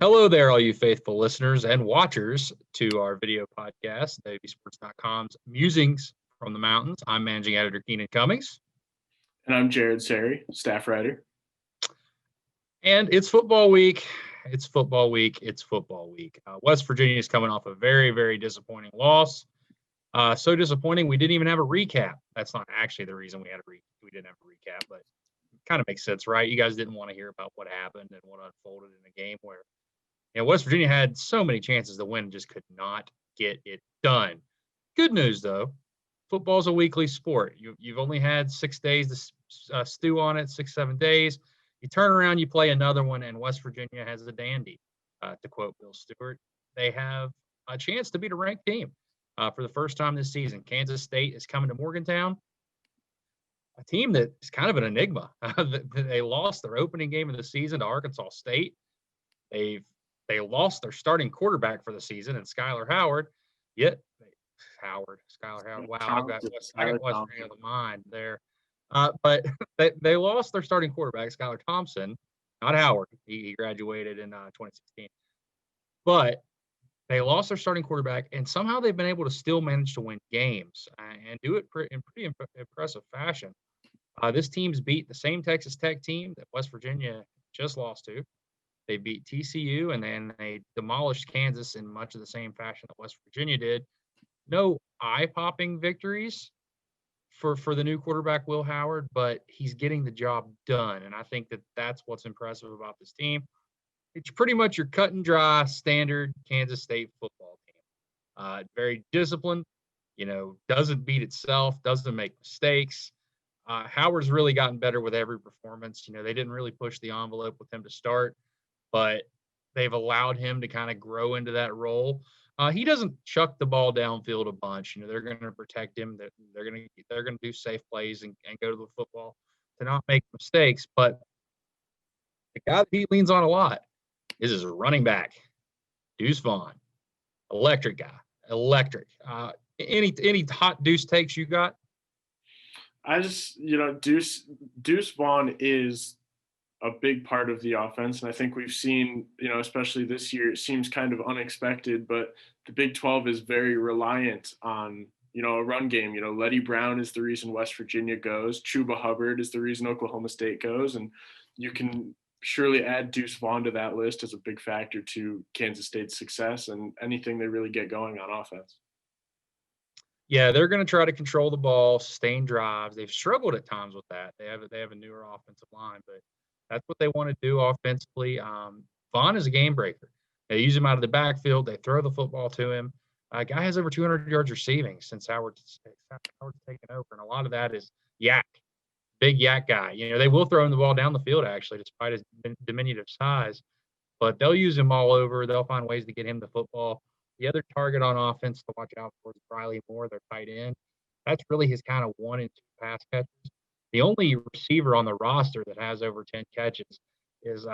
Hello there, all you faithful listeners and watchers to our video podcast, WVSports.com's Musings from the Mountains. I'm managing editor Keenan Cummings. And I'm Serre, staff writer. And it's football week. It's football week. West Virginia is coming off a very, very disappointing loss. So disappointing, we didn't even have a recap. That's not actually the reason we didn't have a recap, but it kind of makes sense, right? You guys didn't want to hear about what happened and what unfolded in a game where West Virginia had so many chances to win and just could not get it done. Good news, though. Football's a weekly sport. You've only had 6 days to stew on it, 6-7 days. You turn around, you play another one, and West Virginia has a dandy. To quote Bill Stewart, they have a chance to beat a ranked team for the first time this season. Kansas State is coming to Morgantown, a team that is kind of an enigma. They lost their opening game of the season to Arkansas State. They lost their starting quarterback for the season and Skylar Howard. Skylar Howard. Wow, I got West Virginia on the mind there. But they lost their starting quarterback, Skylar Thompson, not Howard. He graduated in 2016. But they lost their starting quarterback, and somehow they've been able to still manage to win games and do it in pretty impressive fashion. This team's beat the same Texas Tech team that West Virginia just lost to. They beat TCU, and then they demolished Kansas in much of the same fashion that West Virginia did. No eye-popping victories for the new quarterback, Will Howard, but he's getting the job done, and I think that's what's impressive about this team. It's pretty much your cut and dry standard Kansas State football team. Very disciplined, doesn't beat itself, doesn't make mistakes. Howard's really gotten better with every performance. They didn't really push the envelope with him to start, but they've allowed him to kind of grow into that role. He doesn't chuck the ball downfield a bunch. They're going to protect him. They're going to do safe plays and go to the football to not make mistakes. But the guy that he leans on a lot is his running back, Deuce Vaughn. Electric guy. Electric. Any hot Deuce takes you got? I just, Deuce Vaughn is a big part of the offense. And I think we've seen, especially this year, it seems kind of unexpected, but the Big 12 is very reliant on, a run game. Letty Brown is the reason West Virginia goes. Chuba Hubbard is the reason Oklahoma State goes. And you can surely add Deuce Vaughn to that list as a big factor to Kansas State's success and anything they really get going on offense. Yeah, they're going to try to control the ball, sustain drives. They've struggled at times with that. They have a newer offensive line, but that's what they want to do offensively. Vaughn is a game breaker. They use him out of the backfield. They throw the football to him. Guy has over 200 yards receiving since Howard's taken over, and a lot of that is yak, big yak guy. They will throw him the ball down the field, actually, despite his diminutive size, but they'll use him all over. They'll find ways to get him the football. The other target on offense to watch out for is Riley Moore, their tight end. That's really his kind of 1 and 2 pass catches. The only receiver on the roster that has over 10 catches is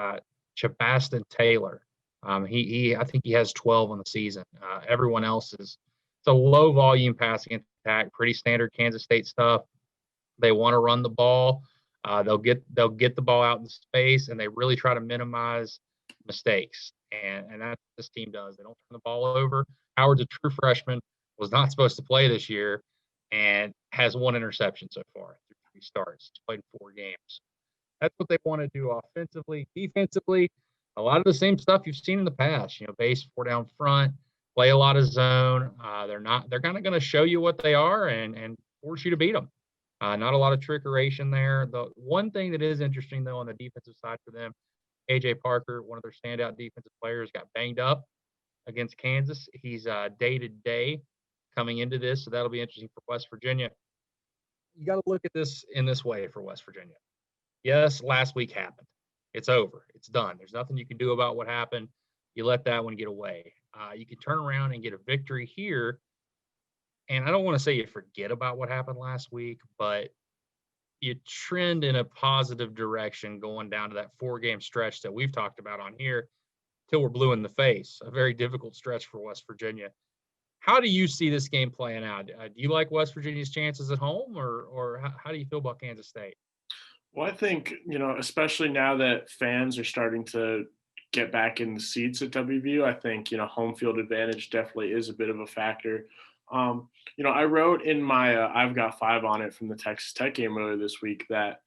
Chabastin Taylor. I think he has 12 on the season. Everyone else it's a low volume passing attack, pretty standard Kansas State stuff. They want to run the ball. They'll get the ball out in space, and they really try to minimize mistakes. And that's what this team does. They don't turn the ball over. Howard's a true freshman, was not supposed to play this year, and has 1 interception so far through 3 starts. He's played 4 games. That's what they want to do offensively. Defensively, a lot of the same stuff you've seen in the past. Base 4 down front, play a lot of zone. They're kind of going to show you what they are and force you to beat them. Not a lot of trickeration there. The one thing that is interesting, though, on the defensive side for them, A.J. Parker, one of their standout defensive players, got banged up against Kansas. He's day-to-day coming into this, so that'll be interesting for West Virginia. You got to look at this in this way for West Virginia. Yes, last week happened. It's over. It's done. There's nothing you can do about what happened. You let that one get away. You can turn around and get a victory here, and I don't want to say you forget about what happened last week, but you trend in a positive direction going down to that 4-game stretch that we've talked about on here till we're blue in the face, a very difficult stretch for West Virginia. How do you see this game playing out? Do you like West Virginia's chances at home, or how do you feel about Kansas State? Well, I think, especially now that fans are starting to get back in the seats at WVU. I think, home field advantage definitely is a bit of a factor. I wrote in my I've got 5 on it from the Texas Tech game earlier this week that,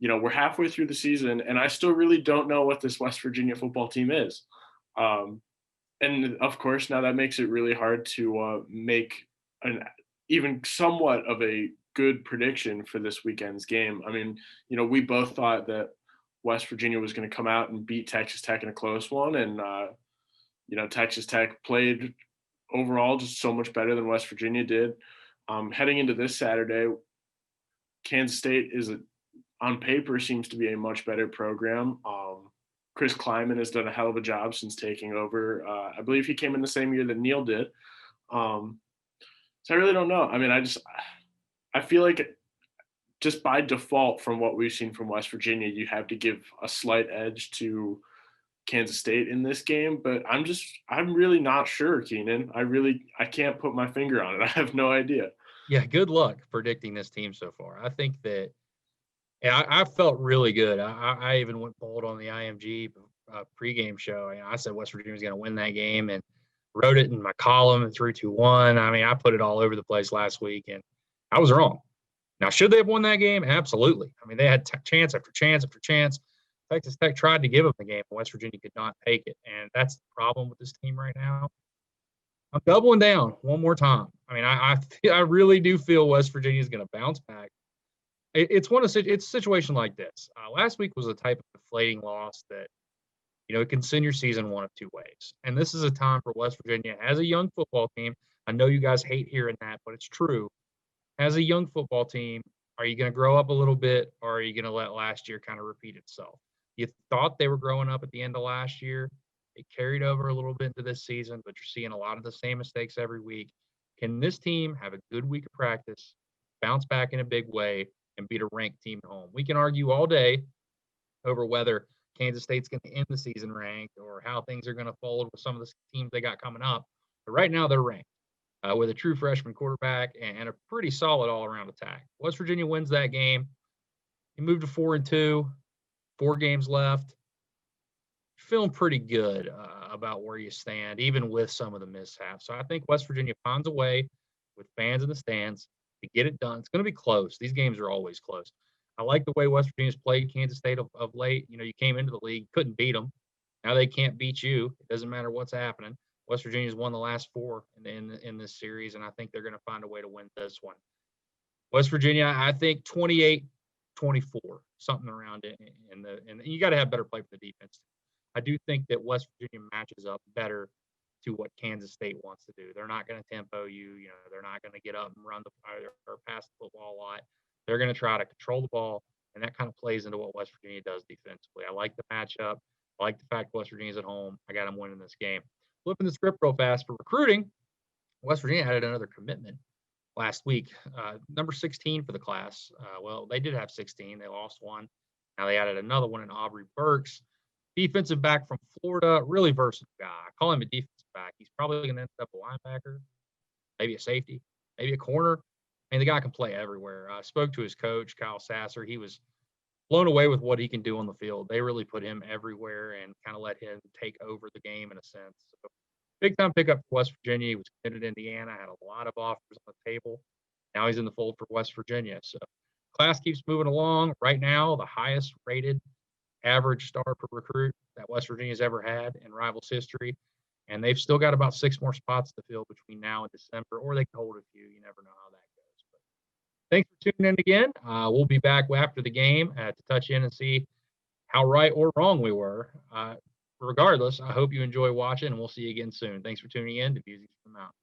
we're halfway through the season and I still really don't know what this West Virginia football team is. And of course, now that makes it really hard to make an even somewhat of a good prediction for this weekend's game. I mean, we both thought that West Virginia was going to come out and beat Texas Tech in a close one. And, Texas Tech played overall just so much better than West Virginia did. Heading into this Saturday, Kansas State on paper seems to be a much better program. Chris Kleiman has done a hell of a job since taking over. I believe he came in the same year that Neil did. So I really don't know. I mean, I feel like just by default from what we've seen from West Virginia, you have to give a slight edge to Kansas State in this game, but I'm really not sure, Keenan. I can't put my finger on it. I have no idea. Yeah, good luck predicting this team so far. I think that I felt really good. I even went bold on the IMG pregame show. I said West Virginia was going to win that game and wrote it in my column in 3-2-1. I mean, I put it all over the place last week, and I was wrong. Now, should they have won that game? Absolutely. I mean, they had chance after chance after chance. Texas Tech tried to give them the game, but West Virginia could not take it, and that's the problem with this team right now. I'm doubling down one more time. I mean, I really do feel West Virginia is going to bounce back. It's a situation like this. Last week was a type of deflating loss that, it can send your season one of two ways. And this is a time for West Virginia as a young football team. I know you guys hate hearing that, but it's true. As a young football team, are you going to grow up a little bit, or are you going to let last year kind of repeat itself? You thought they were growing up at the end of last year. It carried over a little bit into this season, but you're seeing a lot of the same mistakes every week. Can this team have a good week of practice, bounce back in a big way, and beat a ranked team at home? We can argue all day over whether Kansas State's going to end the season ranked or how things are going to fold with some of the teams they got coming up. But right now they're ranked with a true freshman quarterback and a pretty solid all-around attack. West Virginia wins that game. You move to 4-2, 4 games left. Feeling pretty good about where you stand, even with some of the mishaps. So I think West Virginia finds a way with fans in the stands to get it done. It's going to be close. These games are always close. I like the way West Virginia's played Kansas State of late. You came into the league, couldn't beat them. Now they can't beat you. It doesn't matter what's happening. West Virginia's won the last 4 in this series, and I think they're going to find a way to win this one. West Virginia, I think 28-24, something around it. And you got to have better play for the defense. I do think that West Virginia matches up better to what Kansas State wants to do. They're not going to tempo you. They're not going to get up and run or pass the football a lot. They're going to try to control the ball, and that kind of plays into what West Virginia does defensively. I like the matchup. I like the fact West Virginia's at home. I got them winning this game. Flipping the script real fast for recruiting, West Virginia added another commitment last week, number 16 for the class. Well, they did have 16. They lost one. Now they added another one in Aubrey Burks. Defensive back from Florida, really versatile guy. I call him a defensive back. He's probably going to end up a linebacker, maybe a safety, maybe a corner. I mean, the guy can play everywhere. I spoke to his coach, Kyle Sasser. He was blown away with what he can do on the field. They really put him everywhere and kind of let him take over the game in a sense. So, big-time pickup for West Virginia. He was committed to Indiana, had a lot of offers on the table. Now he's in the fold for West Virginia. So class keeps moving along. Right now, the highest-rated average star per recruit that West Virginia's ever had in Rivals history. And they've still got about 6 more spots to fill between now and December, or they can hold a few. You never know how that goes. But thanks for tuning in again. We'll be back after the game to touch in and see how right or wrong we were. Regardless, I hope you enjoy watching, and we'll see you again soon. Thanks for tuning in to Musings from the Mountains.